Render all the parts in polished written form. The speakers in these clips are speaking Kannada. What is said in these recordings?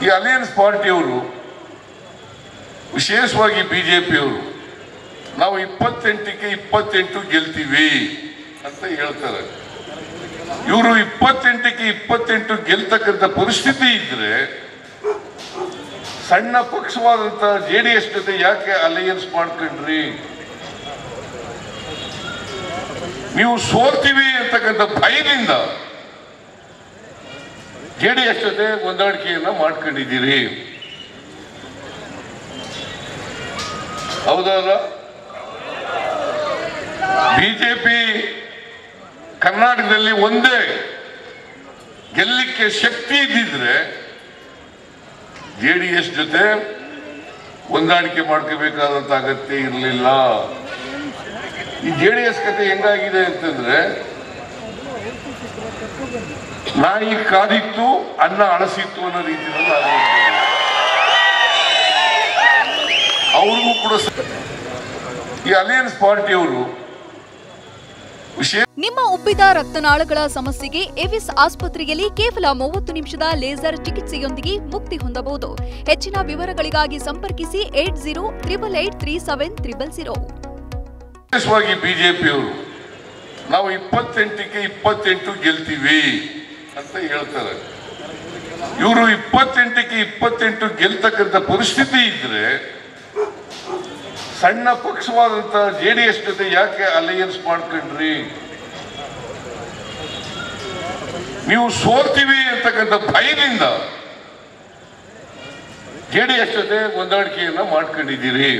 ಈ ಅಲಯನ್ಸ್ ಪಾರ್ಟಿಯವರು ವಿಶೇಷವಾಗಿ ಬಿಜೆಪಿಯವರು ನಾವು 28ಕ್ಕೆ 28 ಗೆಲ್ತೀವಿ ಅಂತ ಹೇಳ್ತಾರೆ. ಇವರು 28ಕ್ಕೆ 28 ಗೆಲ್ತಕ್ಕಂಥ ಪರಿಸ್ಥಿತಿ ಇದ್ರೆ ಸಣ್ಣ ಪಕ್ಷವಾದಂತ JDS ಜೊತೆ ಯಾಕೆ ಅಲಯನ್ಸ್ ಮಾಡ್ಕೊಂಡ್ರಿ? ನೀವು ಸೋಲ್ತೀವಿ ಅಂತಕ್ಕಂಥ ಭಯದಿಂದ JDS ಜೊತೆ ಹೊಂದಾಣಿಕೆಯನ್ನ ಮಾಡ್ಕೊಂಡಿದ್ದೀರಿ, ಹೌದಲ್ಲ? ಬಿಜೆಪಿ ಕರ್ನಾಟಕದಲ್ಲಿ ಒಂದೇ ಗೆಲ್ಲಕ್ಕೆ ಶಕ್ತಿ ಇದ್ದಿದ್ರೆ JDS ಜೊತೆ ಹೊಂದಾಣಿಕೆ ಮಾಡ್ಕೋಬೇಕಾದಂತ ಅಗತ್ಯ ಇರಲಿಲ್ಲ. ಈ JDS ಕತೆ ಹೆಂಗಾಗಿದೆ ಅಂತಂದ್ರೆ, ನಾಯಿ ಕಾದಿತ್ತು ಅನ್ನ ಅಳಸಿತ್ತು ಅನ್ನೋ ರೀತಿಯಲ್ಲಿ ಅವ್ರಿಗೂ ಕೂಡ ಈ ಅಲಯನ್ಸ್ ಪಾರ್ಟಿಯವರು ನಿಮ್ಮ ಉಬ್ಬಿದ ರಕ್ತನಾಳಗಳ ಸಮಸ್ಯೆಗೆ ಎವಿಸ್ ಆಸ್ಪತ್ರೆಯಲ್ಲಿ ಕೇವಲ 30 ನಿಮಿಷದ ಲೇಸರ್ ಚಿಕಿತ್ಸೆಯೊಂದಿಗೆ ಮುಕ್ತಿ ಹೊಂದಬಹುದು. ಹೆಚ್ಚಿನ ವಿವರಗಳಿಗಾಗಿ ಸಂಪರ್ಕಿಸಿ 8088837000. ವಿಶೇಷವಾಗಿ ಬಿಜೆಪಿಯವರು ನಾವು 28ಕ್ಕೆ 28 ಗೆಲ್ತೀವಿ ಅಂತ ಹೇಳ್ತಾರೆ. ಇವರು 28ಕ್ಕೆ 28 ಗೆಲ್ತಕ್ಕಂಥ ಪರಿಸ್ಥಿತಿ ಇದ್ರೆ ಸಣ್ಣ ಪಕ್ಷವಾದಂತ JDS ಜೊತೆ ಯಾಕೆ ಅಲಯನ್ಸ್ ಮಾಡ್ಕೊಂಡ್ರಿ? ನೀವು ಸೋಲ್ತೀವಿ ಅಂತಕ್ಕಂಥ ಭಯದಿಂದ JDS ಜೊತೆ ಹೊಂದಾಣಿಕೆಯನ್ನ ಮಾಡ್ಕೊಂಡಿದ್ದೀರಿ,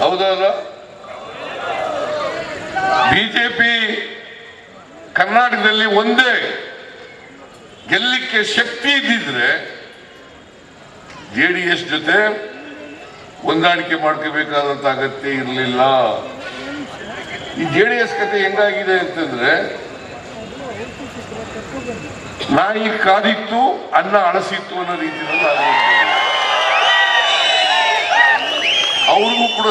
ಹೌದಲ್ಲ? ಬಿಜೆಪಿ ಕರ್ನಾಟಕದಲ್ಲಿ ಒಂದೇ ಗೆಲ್ಲಕ್ಕೆ ಶಕ್ತಿ ಇದ್ದಿದ್ರೆ JDS ಜೊತೆ ಹೊಂದಾಣಿಕೆ ಮಾಡ್ಕೋಬೇಕಾದಂತ ಅಗತ್ಯ ಇರಲಿಲ್ಲ. ಈ JDS ಕತೆ ಹೆಂಗಾಗಿದೆ ಅಂತಂದ್ರೆ, ನಾಯಿ ಕಾದಿತ್ತು ಅನ್ನ ಅಳಸಿತ್ತು ಅನ್ನೋ ರೀತಿಯಲ್ಲಿ ಅವ್ರಿಗೂ ಕೂಡ